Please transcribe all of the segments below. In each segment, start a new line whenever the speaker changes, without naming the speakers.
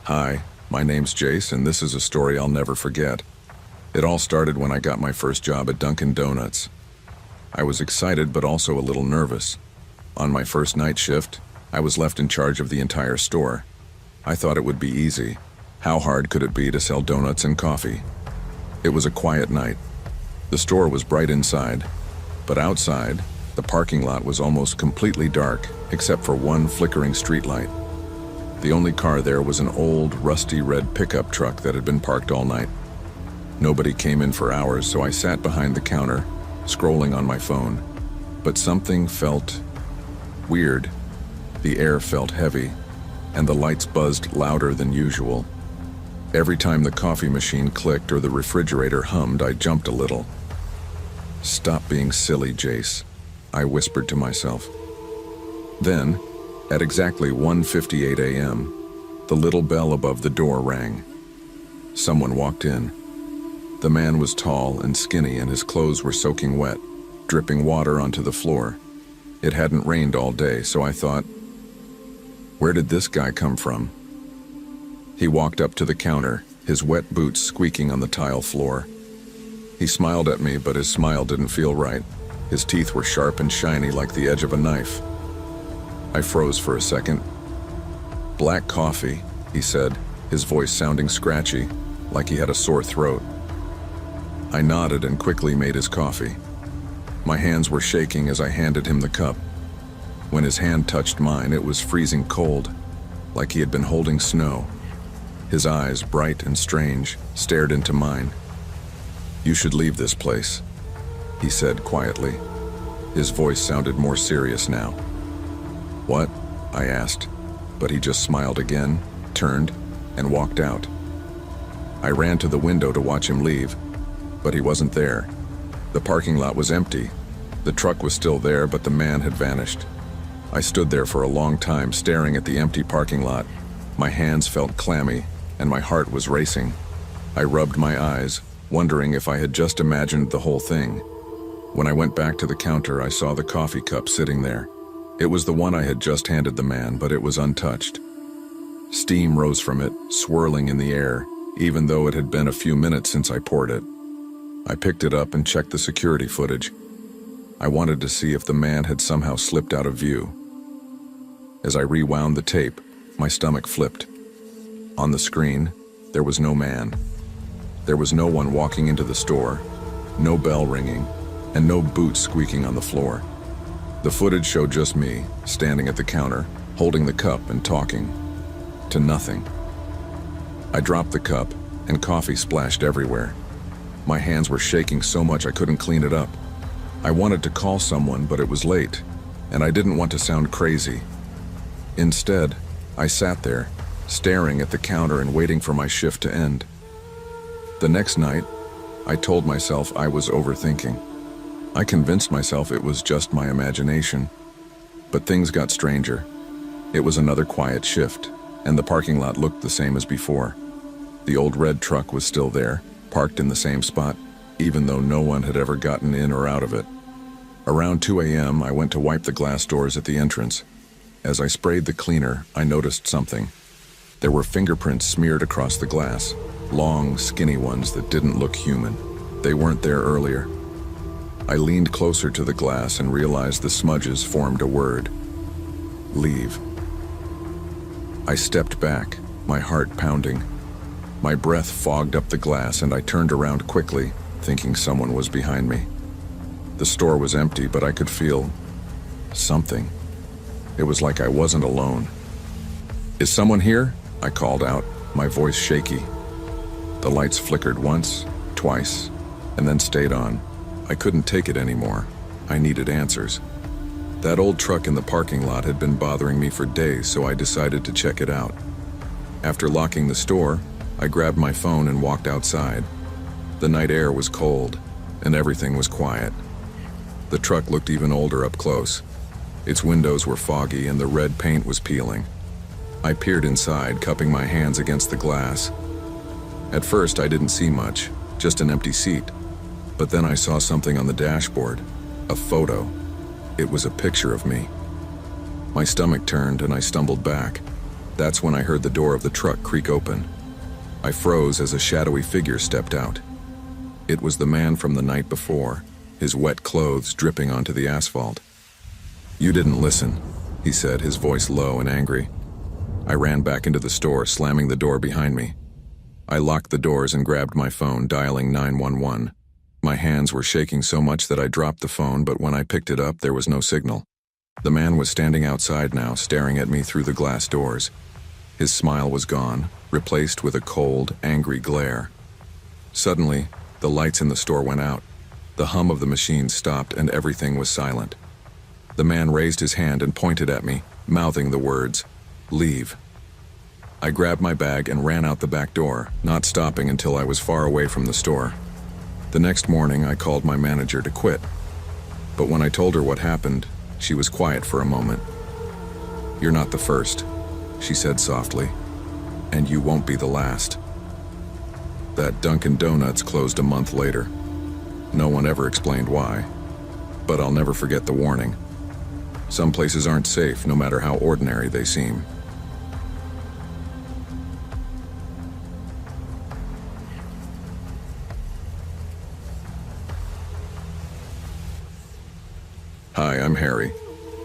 Hi, my name's Jace, and this is a story I'll never forget. It all started when I got my first job at Dunkin Donuts. I was excited but also a little nervous. On my first night shift, I was left in charge of the entire store. I thought it would be easy. How hard could it be to sell donuts and coffee? It was a quiet night. The store was bright inside, but outside, the parking lot was almost completely dark except for one flickering streetlight. The only car there was an old, rusty red pickup truck that had been parked all night. Nobody came in for hours, so I sat behind the counter, scrolling on my phone. But something felt weird. The air felt heavy, and the lights buzzed louder than usual. Every time the coffee machine clicked or the refrigerator hummed, I jumped a little. "Stop being silly, Jace," I whispered to myself. Then, at exactly 1:58 a.m., the little bell above the door rang. Someone walked in. The man was tall and skinny, and his clothes were soaking wet, dripping water onto the floor. It hadn't rained all day, so I thought, where did this guy come from? He walked up to the counter, his wet boots squeaking on the tile floor. He smiled at me, but his smile didn't feel right. His teeth were sharp and shiny like the edge of a knife. I froze for a second. "Black coffee," he said, his voice sounding scratchy, like he had a sore throat. I nodded and quickly made his coffee. My hands were shaking as I handed him the cup. When his hand touched mine, it was freezing cold, like he had been holding snow. His eyes, bright and strange, stared into mine. "You should leave this place," he said quietly. His voice sounded more serious now. "What?" I asked, but he just smiled again, turned, and walked out. I ran to the window to watch him leave, but he wasn't there. The parking lot was empty. The truck was still there, but the man had vanished. I stood there for a long time, staring at the empty parking lot. My hands felt clammy, and my heart was racing. I rubbed my eyes, wondering if I had just imagined the whole thing. When I went back to the counter, I saw the coffee cup sitting there. It was the one I had just handed the man, but it was untouched. Steam rose from it, swirling in the air, even though it had been a few minutes since I poured it. I picked it up and checked the security footage. I wanted to see if the man had somehow slipped out of view. As I rewound the tape, my stomach flipped. On the screen, there was no man. There was no one walking into the store, no bell ringing, and no boots squeaking on the floor. The footage showed just me, standing at the counter, holding the cup and talking to nothing. I dropped the cup, and coffee splashed everywhere. My hands were shaking so much I couldn't clean it up. I wanted to call someone, but it was late, and I didn't want to sound crazy. Instead, I sat there, staring at the counter and waiting for my shift to end. The next night, I told myself I was overthinking. I convinced myself it was just my imagination. But things got stranger. It was another quiet shift, and the parking lot looked the same as before. The old red truck was still there, parked in the same spot, even though no one had ever gotten in or out of it. Around 2 a.m., I went to wipe the glass doors at the entrance. As I sprayed the cleaner, I noticed something. There were fingerprints smeared across the glass, long, skinny ones that didn't look human. They weren't there earlier. I leaned closer to the glass and realized the smudges formed a word. Leave. I stepped back, my heart pounding. My breath fogged up the glass, and I turned around quickly, thinking someone was behind me. The store was empty, but I could feel something. It was like I wasn't alone. "Is someone here?" I called out, my voice shaky. The lights flickered once, twice, and then stayed on. I couldn't take it anymore. I needed answers. That old truck in the parking lot had been bothering me for days, so I decided to check it out. After locking the store, I grabbed my phone and walked outside. The night air was cold, and everything was quiet. The truck looked even older up close. Its windows were foggy and the red paint was peeling. I peered inside, cupping my hands against the glass. At first, I didn't see much, just an empty seat. But then I saw something on the dashboard, a photo. It was a picture of me. My stomach turned and I stumbled back. That's when I heard the door of the truck creak open. I froze as a shadowy figure stepped out. It was the man from the night before, his wet clothes dripping onto the asphalt. "You didn't listen," he said, his voice low and angry. I ran back into the store, slamming the door behind me. I locked the doors and grabbed my phone, dialing 911. My hands were shaking so much that I dropped the phone, but when I picked it up, there was no signal. The man was standing outside now, staring at me through the glass doors. His smile was gone, replaced with a cold, angry glare. Suddenly, the lights in the store went out. The hum of the machine stopped and everything was silent. The man raised his hand and pointed at me, mouthing the words, "Leave." I grabbed my bag and ran out the back door, not stopping until I was far away from the store. The next morning, I called my manager to quit. But when I told her what happened, she was quiet for a moment. "You're not the first," she said softly, "and you won't be the last." That Dunkin Donuts closed a month later. No one ever explained why, but I'll never forget the warning. Some places aren't safe, no matter how ordinary they seem. Hi, I'm Harry.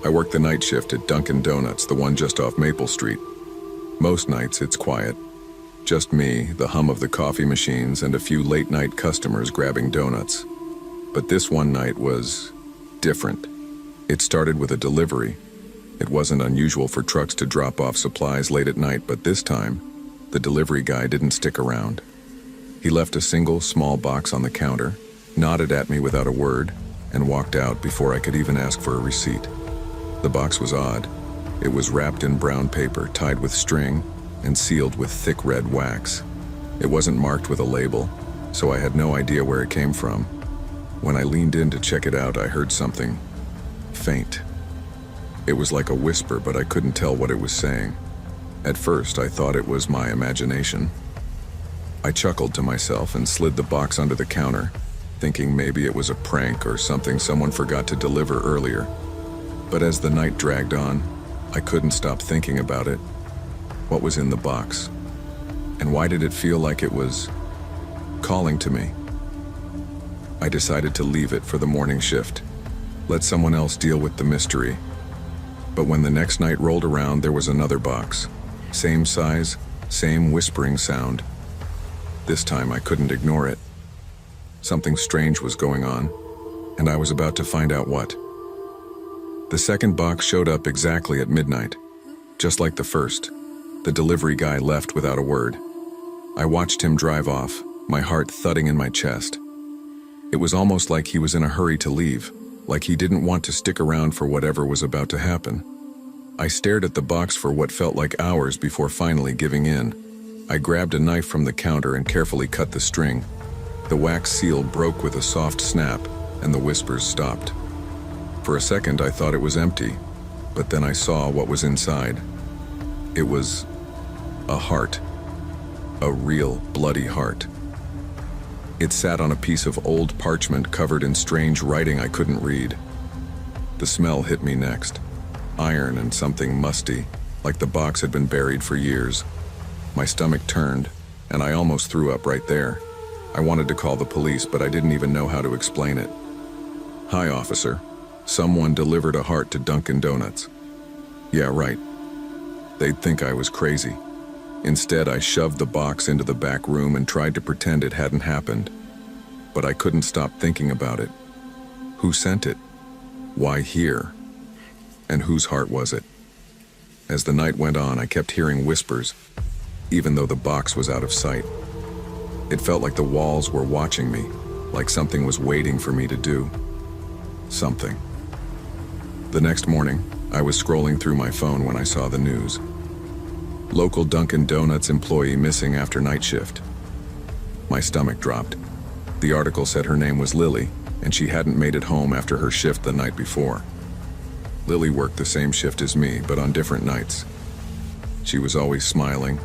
I work the night shift at Dunkin Donuts, the one just off Maple Street. Most nights it's quiet. Just me, the hum of the coffee machines, and a few late-night customers grabbing donuts. But this one night was different. It started with a delivery. It wasn't unusual for trucks to drop off supplies late at night, but this time, the delivery guy didn't stick around. He left a single small box on the counter, nodded at me without a word, and walked out before I could even ask for a receipt. The box was odd. It was wrapped in brown paper, tied with string, and sealed with thick red wax. It wasn't marked with a label, so I had no idea where it came from. When I leaned in to check it out, I heard something faint. It was like a whisper, but I couldn't tell what it was saying. At first, I thought it was my imagination. I chuckled to myself and slid the box under the counter, thinking maybe it was a prank or something someone forgot to deliver earlier. But as the night dragged on, I couldn't stop thinking about it. What was in the box? And why did it feel like it was calling to me? I decided to leave it for the morning shift. Let someone else deal with the mystery. But when the next night rolled around, there was another box. Same size, same whispering sound. This time I couldn't ignore it. Something strange was going on, and I was about to find out what. The second box showed up exactly at midnight. Just like the first, the delivery guy left without a word. I watched him drive off, my heart thudding in my chest. It was almost like he was in a hurry to leave, like he didn't want to stick around for whatever was about to happen. I stared at the box for what felt like hours before finally giving in. I grabbed a knife from the counter and carefully cut the string. The wax seal broke with a soft snap, and the whispers stopped. For a second, I thought it was empty, but then I saw what was inside. It was a heart. A real bloody heart. It sat on a piece of old parchment covered in strange writing I couldn't read. The smell hit me next. Iron and something musty, like the box had been buried for years. My stomach turned, and I almost threw up right there. I wanted to call the police, but I didn't even know how to explain it. "Hi, officer. Someone delivered a heart to Dunkin Donuts." Yeah, right. They'd think I was crazy. Instead, I shoved the box into the back room and tried to pretend it hadn't happened. But I couldn't stop thinking about it. Who sent it? Why here? And whose heart was it? As the night went on, I kept hearing whispers, even though the box was out of sight. It felt like the walls were watching me, like something was waiting for me to do something. The next morning, I was scrolling through my phone when I saw the news. Local Dunkin Donuts employee missing after night shift. My stomach dropped. The article said her name was Lily, and she hadn't made it home after her shift the night before. Lily worked the same shift as me, but on different nights. She was always smiling,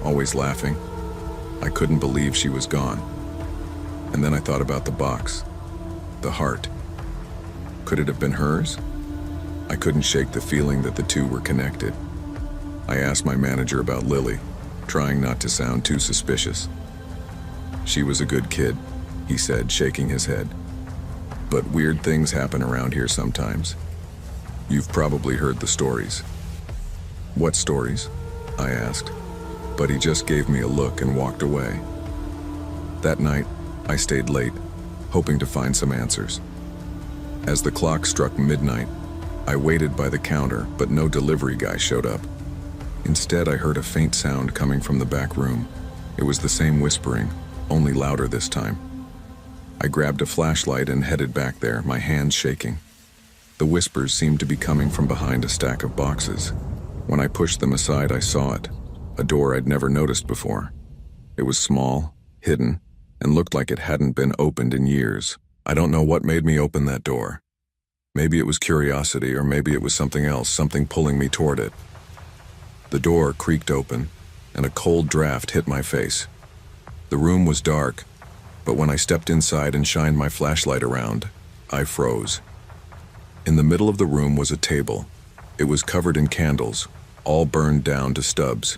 always laughing. I couldn't believe she was gone. And then I thought about the box, the heart. Could it have been hers? I couldn't shake the feeling that the two were connected. I asked my manager about Lily, trying not to sound too suspicious. "She was a good kid," he said, shaking his head. "But weird things happen around here sometimes. You've probably heard the stories." "What stories?" I asked, but he just gave me a look and walked away. That night, I stayed late, hoping to find some answers. As the clock struck midnight, I waited by the counter, but no delivery guy showed up. Instead, I heard a faint sound coming from the back room. It was the same whispering, only louder this time. I grabbed a flashlight and headed back there, my hands shaking. The whispers seemed to be coming from behind a stack of boxes. When I pushed them aside, I saw it, a door I'd never noticed before. It was small, hidden, and looked like it hadn't been opened in years. I don't know what made me open that door. Maybe it was curiosity, or maybe it was something else, something pulling me toward it. The door creaked open, and a cold draft hit my face. The room was dark, but when I stepped inside and shined my flashlight around, I froze. In the middle of the room was a table. It was covered in candles, all burned down to stubs.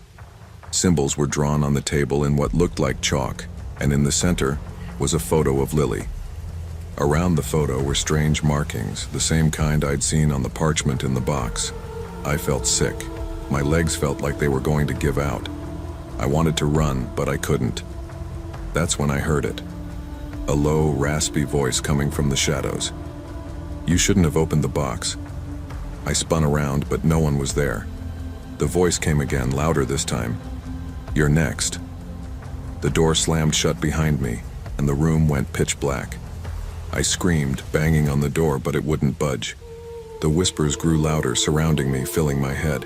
Symbols were drawn on the table in what looked like chalk, and in the center was a photo of Lily. Around the photo were strange markings, the same kind I'd seen on the parchment in the box. I felt sick. My legs felt like they were going to give out. I wanted to run, but I couldn't. That's when I heard it. A low, raspy voice coming from the shadows. "You shouldn't have opened the box." I spun around, but no one was there. The voice came again, louder this time. "You're next." The door slammed shut behind me, and the room went pitch black. I screamed, banging on the door, but it wouldn't budge. The whispers grew louder, surrounding me, filling my head.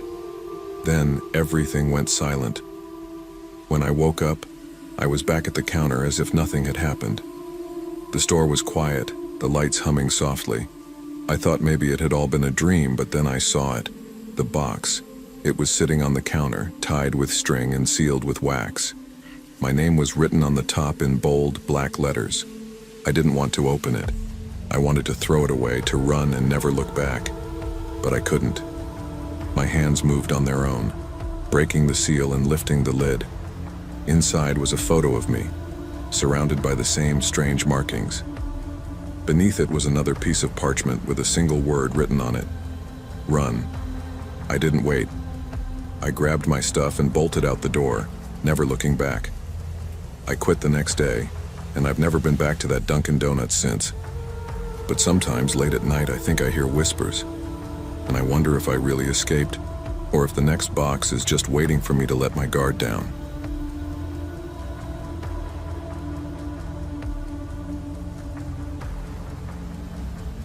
Then everything went silent. When I woke up, I was back at the counter as if nothing had happened. The store was quiet, the lights humming softly. I thought maybe it had all been a dream, but then I saw it. The box. It was sitting on the counter, tied with string and sealed with wax. My name was written on the top in bold, black letters. I didn't want to open it. I wanted to throw it away, to run and never look back. But I couldn't. My hands moved on their own, breaking the seal and lifting the lid. Inside was a photo of me, surrounded by the same strange markings. Beneath it was another piece of parchment with a single word written on it. "Run." I didn't wait. I grabbed my stuff and bolted out the door, never looking back. I quit the next day, and I've never been back to that Dunkin Donuts since. But sometimes late at night I think I hear whispers, and I wonder if I really escaped, or if the next box is just waiting for me to let my guard down.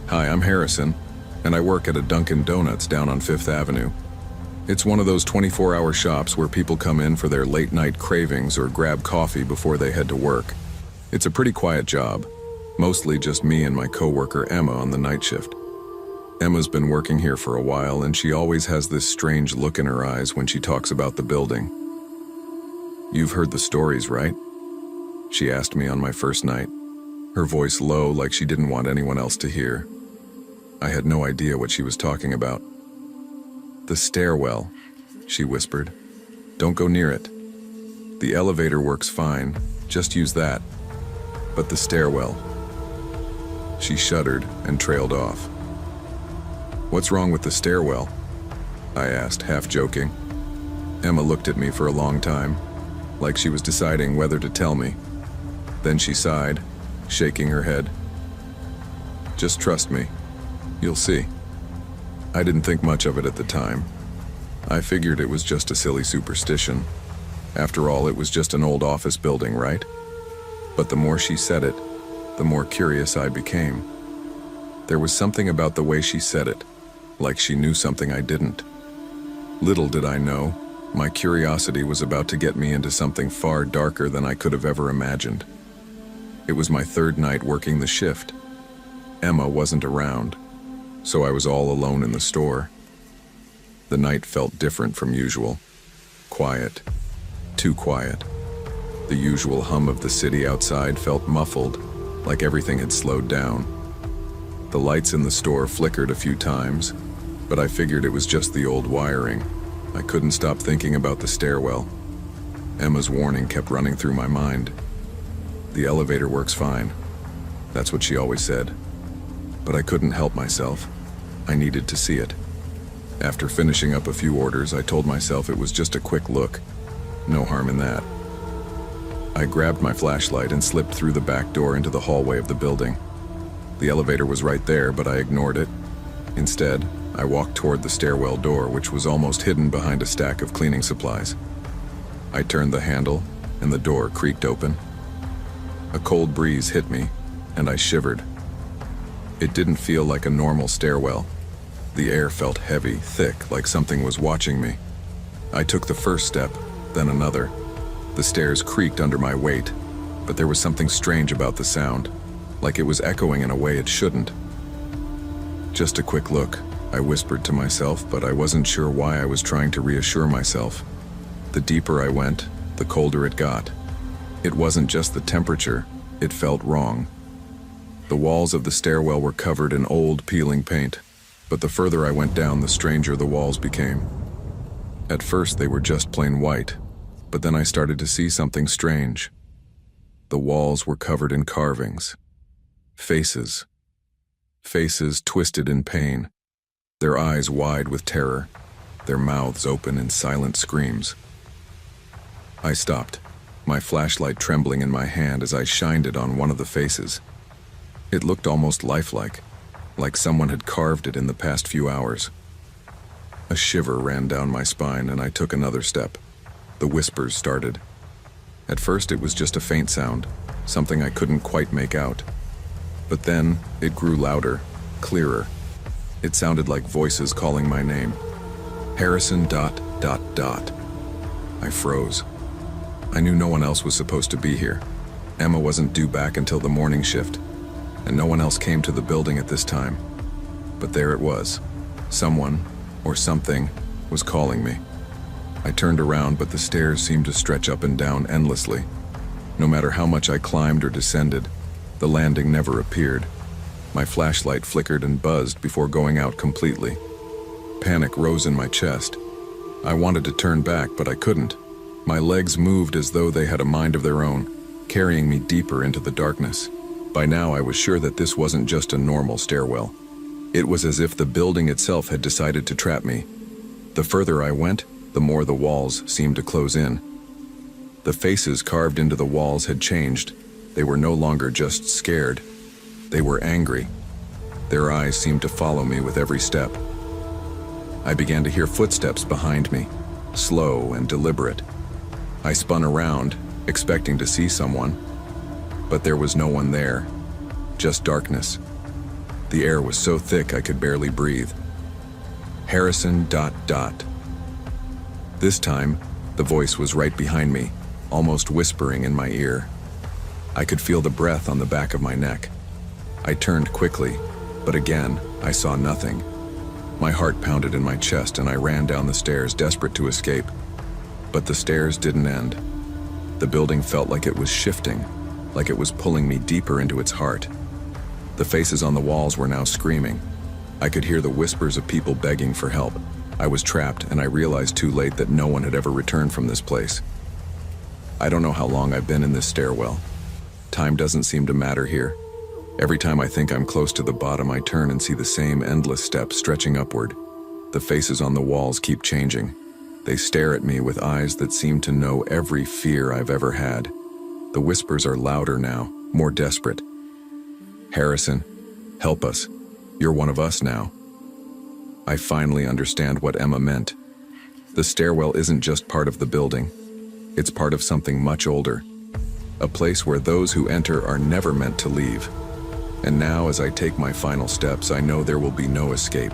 Hi, I'm Harrison, and I work at a Dunkin Donuts down on 5th Avenue. It's one of those 24-hour shops where people come in for their late-night cravings or grab coffee before they head to work. It's a pretty quiet job, mostly just me and my coworker Emma on the night shift. Emma's been working here for a while, and she always has this strange look in her eyes when she talks about the building. "You've heard the stories, right?" she asked me on my first night, her voice low like she didn't want anyone else to hear. I had no idea what she was talking about. "The stairwell," she whispered. "Don't go near it. The elevator works fine, just use that. But the stairwell." She shuddered and trailed off. "What's wrong with the stairwell?" I asked, half joking. Emma looked at me for a long time, like she was deciding whether to tell me. Then she sighed, shaking her head. "Just trust me. You'll see." I didn't think much of it at the time. I figured it was just a silly superstition. After all, it was just an old office building, right? But the more she said it, the more curious I became. There was something about the way she said it, like she knew something I didn't. Little did I know, my curiosity was about to get me into something far darker than I could have ever imagined. It was my third night working the shift. Emma wasn't around, so I was all alone in the store. The night felt different from usual. Quiet. Too quiet. The usual hum of the city outside felt muffled, like everything had slowed down. The lights in the store flickered a few times, but I figured it was just the old wiring. I couldn't stop thinking about the stairwell. Emma's warning kept running through my mind. The elevator works fine. That's what she always said. But I couldn't help myself. I needed to see it. After finishing up a few orders, I told myself it was just a quick look. No harm in that. I grabbed my flashlight and slipped through the back door into the hallway of the building. The elevator was right there, but I ignored it. Instead, I walked toward the stairwell door, which was almost hidden behind a stack of cleaning supplies. I turned the handle, and the door creaked open. A cold breeze hit me, and I shivered. It didn't feel like a normal stairwell. The air felt heavy, thick, like something was watching me. I took the first step, then another. The stairs creaked under my weight, but there was something strange about the sound, like it was echoing in a way it shouldn't. Just a quick look, I whispered to myself, but I wasn't sure why I was trying to reassure myself. The deeper I went, the colder it got. It wasn't just the temperature, it felt wrong. The walls of the stairwell were covered in old, peeling paint, but the further I went down, the stranger the walls became. At first, they were just plain white, but then I started to see something strange. The walls were covered in carvings. Faces. Faces twisted in pain, their eyes wide with terror, their mouths open in silent screams. I stopped, my flashlight trembling in my hand as I shined it on one of the faces. It looked almost lifelike, like someone had carved it in the past few hours. A shiver ran down my spine and I took another step. The whispers started. At first it was just a faint sound, something I couldn't quite make out. But then it grew louder, clearer. It sounded like voices calling my name. Harrison ... I froze. I knew no one else was supposed to be here. Emma wasn't due back until the morning shift, and no one else came to the building at this time. But there it was. Someone, or something, was calling me. I turned around, but the stairs seemed to stretch up and down endlessly. No matter how much I climbed or descended, the landing never appeared. My flashlight flickered and buzzed before going out completely. Panic rose in my chest. I wanted to turn back, but I couldn't. My legs moved as though they had a mind of their own, carrying me deeper into the darkness. By now I was sure that this wasn't just a normal stairwell. It was as if the building itself had decided to trap me. The further I went, the more the walls seemed to close in. The faces carved into the walls had changed. They were no longer just scared. They were angry. Their eyes seemed to follow me with every step. I began to hear footsteps behind me, slow and deliberate. I spun around, expecting to see someone, but there was no one there, just darkness. The air was so thick I could barely breathe. Harrison ... This time, the voice was right behind me, almost whispering in my ear. I could feel the breath on the back of my neck. I turned quickly, but again, I saw nothing. My heart pounded in my chest and I ran down the stairs, desperate to escape. But the stairs didn't end. The building felt like it was shifting, like it was pulling me deeper into its heart. The faces on the walls were now screaming. I could hear the whispers of people begging for help. I was trapped, and I realized too late that no one had ever returned from this place. I don't know how long I've been in this stairwell. Time doesn't seem to matter here. Every time I think I'm close to the bottom, I turn and see the same endless steps stretching upward. The faces on the walls keep changing. They stare at me with eyes that seem to know every fear I've ever had. The whispers are louder now, more desperate. Harrison, help us. You're one of us now. I finally understand what Emma meant. The stairwell isn't just part of the building. It's part of something much older. A place where those who enter are never meant to leave. And now, as I take my final steps, I know there will be no escape.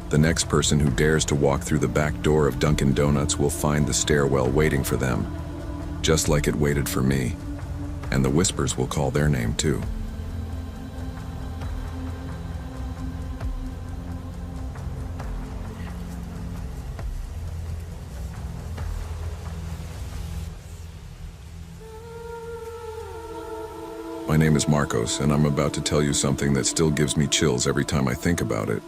The next person who dares to walk through the back door of Dunkin Donuts will find the stairwell waiting for them, just like it waited for me. And the whispers will call their name too. My name is Marcos, and I'm about to tell you something that still gives me chills every time I think about it.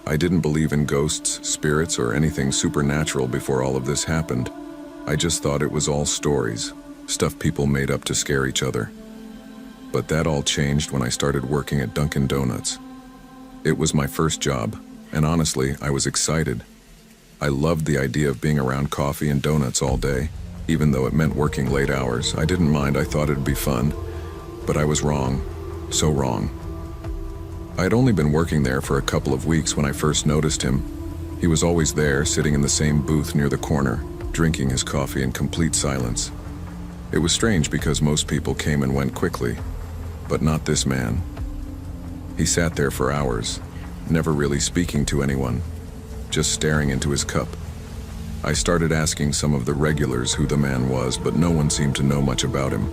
I didn't believe in ghosts, spirits, or anything supernatural before all of this happened. I just thought it was all stories, stuff people made up to scare each other. But that all changed when I started working at Dunkin Donuts. It was my first job, and honestly, I was excited. I loved the idea of being around coffee and donuts all day. Even though it meant working late hours, I didn't mind. I thought it'd be fun. But I was wrong. So wrong. I had only been working there for a couple of weeks when I first noticed him. He was always there, sitting in the same booth near the corner, drinking his coffee in complete silence. It was strange because most people came and went quickly, but not this man. He sat there for hours, never really speaking to anyone, just staring into his cup. I started asking some of the regulars who the man was, but no one seemed to know much about him.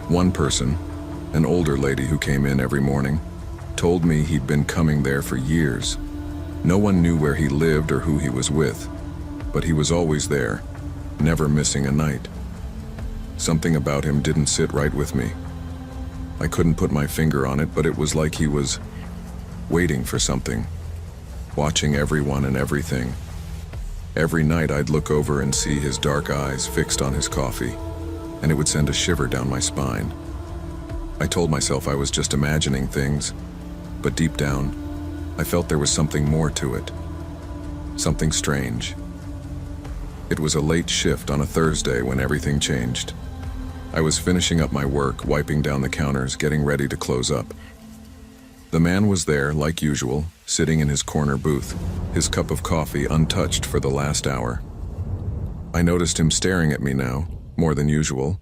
One person, an older lady who came in every morning, told me he'd been coming there for years. No one knew where he lived or who he was with, but he was always there, never missing a night. Something about him didn't sit right with me. I couldn't put my finger on it, but it was like he was waiting for something, watching everyone and everything. Every night I'd look over and see his dark eyes fixed on his coffee, and it would send a shiver down my spine. I told myself I was just imagining things, but deep down, I felt there was something more to it. Something strange. It was a late shift on a Thursday when everything changed. I was finishing up my work, wiping down the counters, getting ready to close up. The man was there, like usual, sitting in his corner booth, his cup of coffee untouched for the last hour. I noticed him staring at me now, more than usual.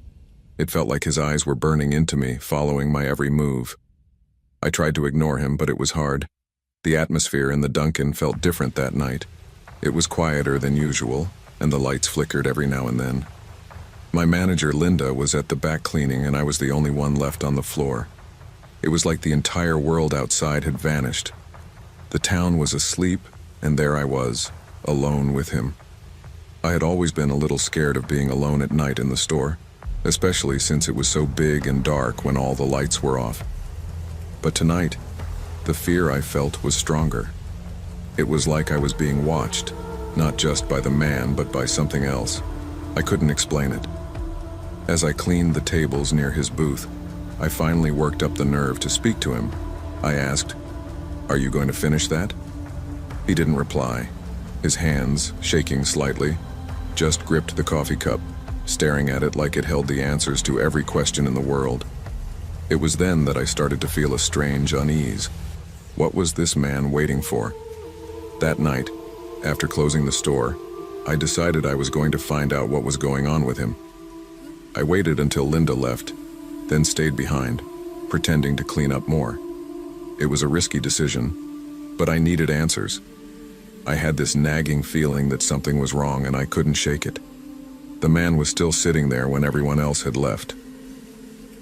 It felt like his eyes were burning into me, following my every move. I tried to ignore him, but it was hard. The atmosphere in the Dunkin' felt different that night. It was quieter than usual, and the lights flickered every now and then. My manager, Linda, was at the back cleaning, and I was the only one left on the floor. It was like the entire world outside had vanished. The town was asleep, and there I was, alone with him. I had always been a little scared of being alone at night in the store, especially since it was so big and dark when all the lights were off. But tonight, the fear I felt was stronger. It was like I was being watched, not just by the man, but by something else. I couldn't explain it. As I cleaned the tables near his booth, I finally worked up the nerve to speak to him. I asked, "Are you going to finish that?" He didn't reply. His hands, shaking slightly, just gripped the coffee cup, staring at it like it held the answers to every question in the world. It was then that I started to feel a strange unease. What was this man waiting for? That night, after closing the store, I decided I was going to find out what was going on with him. I waited until Linda left, then stayed behind, pretending to clean up more. It was a risky decision, but I needed answers. I had this nagging feeling that something was wrong and I couldn't shake it. The man was still sitting there when everyone else had left.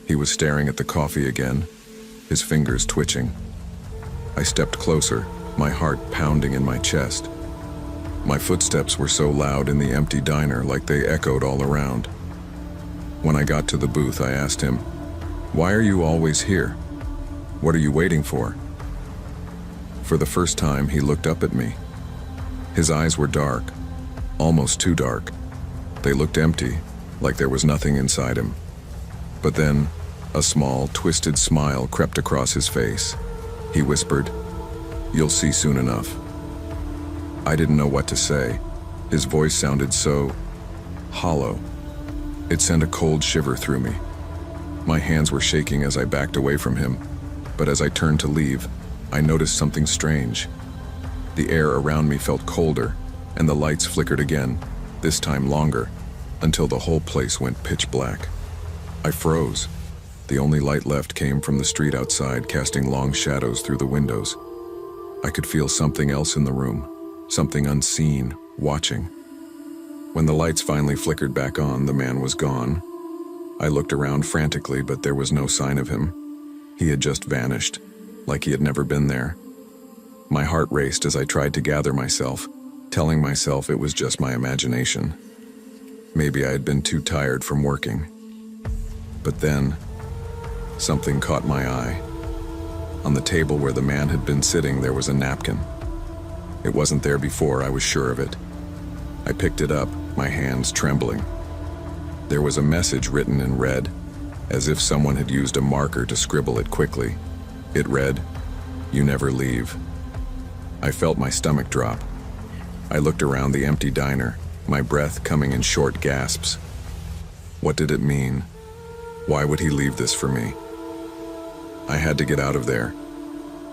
He was staring at the coffee again, his fingers twitching. I stepped closer, my heart pounding in my chest. My footsteps were so loud in the empty diner, like they echoed all around. When I got to the booth, I asked him, "Why are you always here? What are you waiting for?" For the first time, he looked up at me. His eyes were dark, almost too dark. They looked empty, like there was nothing inside him. But then, a small, twisted smile crept across his face. He whispered, "You'll see soon enough." I didn't know what to say. His voice sounded so hollow. It sent a cold shiver through me. My hands were shaking as I backed away from him, but as I turned to leave, I noticed something strange. The air around me felt colder, and the lights flickered again, this time longer, until the whole place went pitch black. I froze. The only light left came from the street outside, casting long shadows through the windows. I could feel something else in the room, something unseen, watching. When the lights finally flickered back on, the man was gone. I looked around frantically, but there was no sign of him. He had just vanished, like he had never been there. My heart raced as I tried to gather myself, telling myself it was just my imagination. Maybe I had been too tired from working. But then, something caught my eye. On the table where the man had been sitting, there was a napkin. It wasn't there before, I was sure of it. I picked it up, my hands trembling. There was a message written in red, as if someone had used a marker to scribble it quickly. It read, "You never leave." I felt my stomach drop. I looked around the empty diner, my breath coming in short gasps. What did it mean? Why would he leave this for me? I had to get out of there.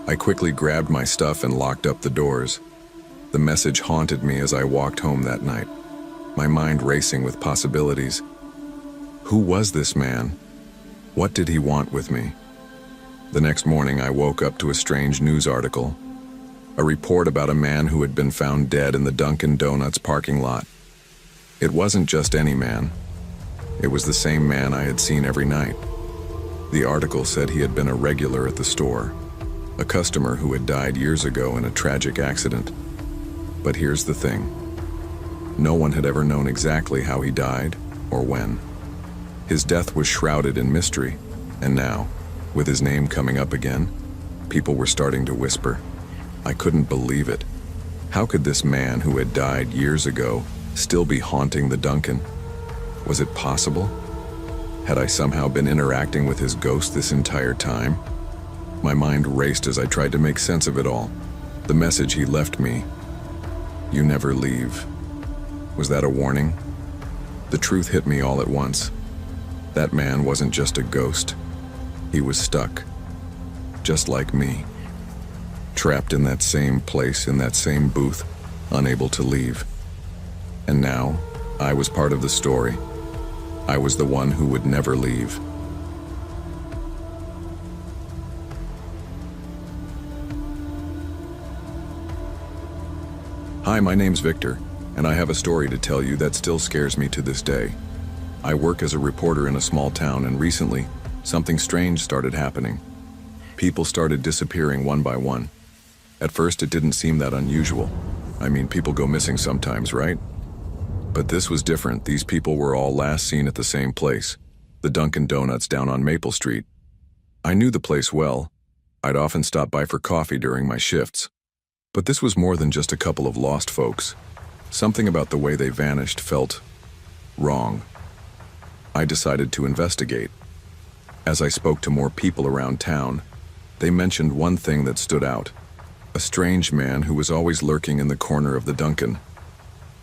I quickly grabbed my stuff and locked up the doors. The message haunted me as I walked home that night, my mind racing with possibilities. Who was this man? What did he want with me? The next morning, I woke up to a strange news article. A report about a man who had been found dead in the Dunkin Donuts parking lot. It wasn't just any man. It was the same man I had seen every night. The article said he had been a regular at the store, a customer who had died years ago in a tragic accident. But here's the thing. No one had ever known exactly how he died or when. His death was shrouded in mystery, and now, with his name coming up again, people were starting to whisper. I couldn't believe it. How could this man who had died years ago still be haunting the Dunkin? Was it possible? Had I somehow been interacting with his ghost this entire time? My mind raced as I tried to make sense of it all. The message he left me, "You never leave." Was that a warning? The truth hit me all at once. That man wasn't just a ghost. He was stuck, just like me. Trapped in that same place, in that same booth, unable to leave. And now, I was part of the story. I was the one who would never leave. Hi, my name's Victor, and I have a story to tell you that still scares me to this day. I work as a reporter in a small town, and recently, something strange started happening. People started disappearing one by one. At first, it didn't seem that unusual. I mean, people go missing sometimes, right? But this was different. These people were all last seen at the same place, the Dunkin Donuts down on Maple Street. I knew the place well. I'd often stop by for coffee during my shifts. But this was more than just a couple of lost folks. Something about the way they vanished felt wrong. I decided to investigate. As I spoke to more people around town, they mentioned one thing that stood out. A strange man who was always lurking in the corner of the Dunkin.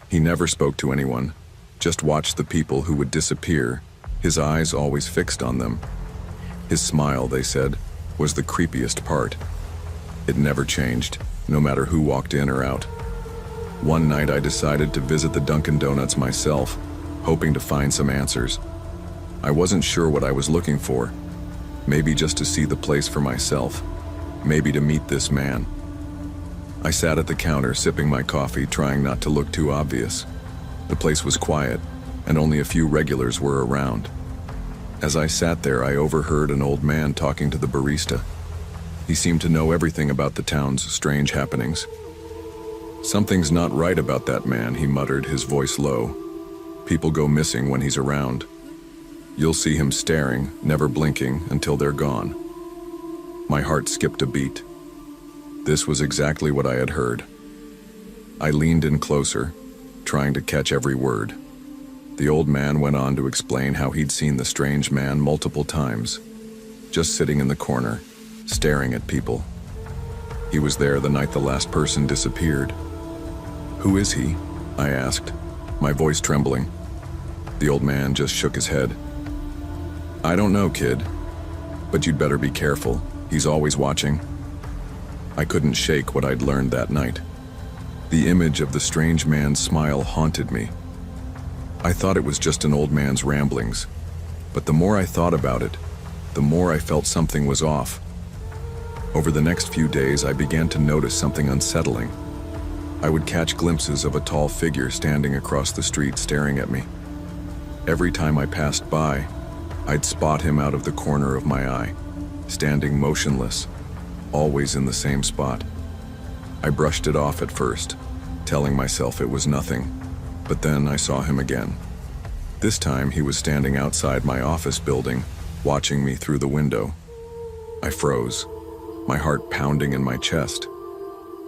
He never spoke to anyone, just watched the people who would disappear, his eyes always fixed on them. His smile, they said, was the creepiest part. It never changed, no matter who walked in or out. One night I decided to visit the Dunkin Donuts myself, hoping to find some answers. I wasn't sure what I was looking for. Maybe just to see the place for myself. Maybe to meet this man. I sat at the counter sipping my coffee, trying not to look too obvious. The place was quiet, and only a few regulars were around. As I sat there, I overheard an old man talking to the barista. He seemed to know everything about the town's strange happenings. "Something's not right about that man," he muttered, his voice low. "People go missing when he's around. You'll see him staring, never blinking, until they're gone." My heart skipped a beat. This was exactly what I had heard. I leaned in closer, trying to catch every word. The old man went on to explain how he'd seen the strange man multiple times, just sitting in the corner, staring at people. He was there the night the last person disappeared. "Who is he?" I asked, my voice trembling. The old man just shook his head. "I don't know, kid, but you'd better be careful. He's always watching." I couldn't shake what I'd learned that night. The image of the strange man's smile haunted me. I thought it was just an old man's ramblings, but the more I thought about it, the more I felt something was off. Over the next few days, I began to notice something unsettling. I would catch glimpses of a tall figure standing across the street staring at me. Every time I passed by, I'd spot him out of the corner of my eye, standing motionless, always in the same spot. I brushed it off at first, telling myself it was nothing, but then I saw him again. This time he was standing outside my office building, watching me through the window. I froze, my heart pounding in my chest.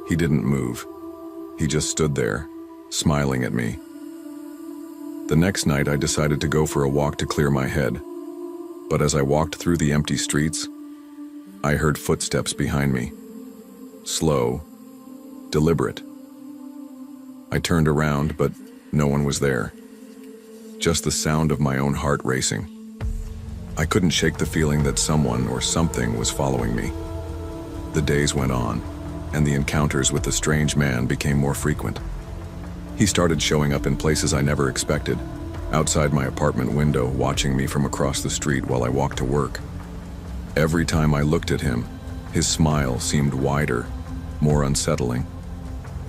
He didn't move, He just stood there, smiling at me. The next night, I decided to go for a walk to clear my head. But as I walked through the empty streets, I heard footsteps behind me. Slow, deliberate. I turned around, but no one was there. Just the sound of my own heart racing. I couldn't shake the feeling that someone or something was following me. The days went on, and the encounters with the strange man became more frequent. He started showing up in places I never expected, outside my apartment window, watching me from across the street while I walked to work. Every time I looked at him, his smile seemed wider, more unsettling.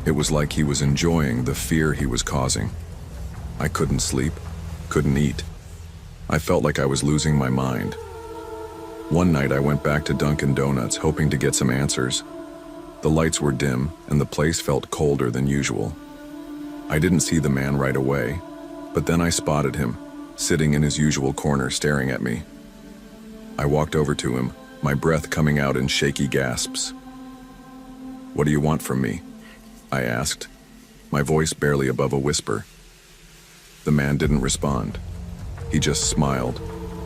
It was like he was enjoying the fear he was causing. I couldn't sleep, couldn't eat. I felt like I was losing my mind. One night I went back to Dunkin Donuts hoping to get some answers. The lights were dim and the place felt colder than usual. I didn't see the man right away, but then I spotted him, sitting in his usual corner staring at me. I walked over to him, my breath coming out in shaky gasps. "What do you want from me?" I asked, my voice barely above a whisper. The man didn't respond. He just smiled,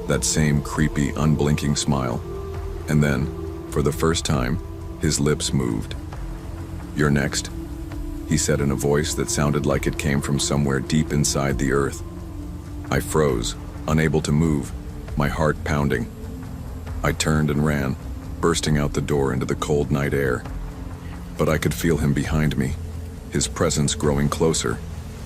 that same creepy, unblinking smile. And then, for the first time, his lips moved. "You're next," he said in a voice that sounded like it came from somewhere deep inside the earth. I froze, unable to move, my heart pounding. I turned and ran, bursting out the door into the cold night air. But I could feel him behind me, his presence growing closer,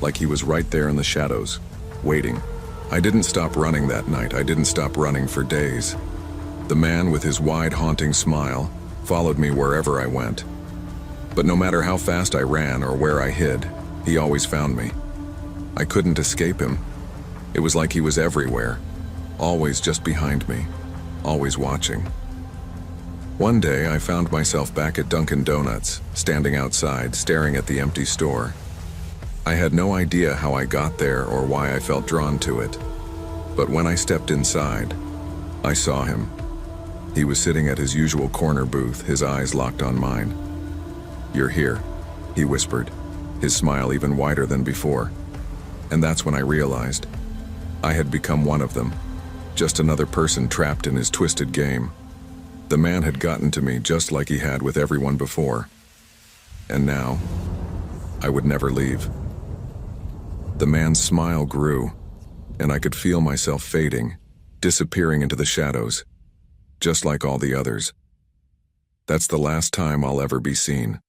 like he was right there in the shadows, waiting. I didn't stop running that night. I didn't stop running for days. The man with his wide, haunting smile followed me wherever I went. But no matter how fast I ran or where I hid, he always found me. I couldn't escape him. It was like he was everywhere, always just behind me, always watching. One day, I found myself back at Dunkin Donuts, standing outside, staring at the empty store. I had no idea how I got there or why I felt drawn to it. But when I stepped inside, I saw him. He was sitting at his usual corner booth, his eyes locked on mine. "You're here," he whispered, his smile even wider than before. And that's when I realized I had become one of them, just another person trapped in his twisted game. The man had gotten to me just like he had with everyone before. And now, I would never leave. The man's smile grew, and I could feel myself fading, disappearing into the shadows, just like all the others. That's the last time I'll ever be seen.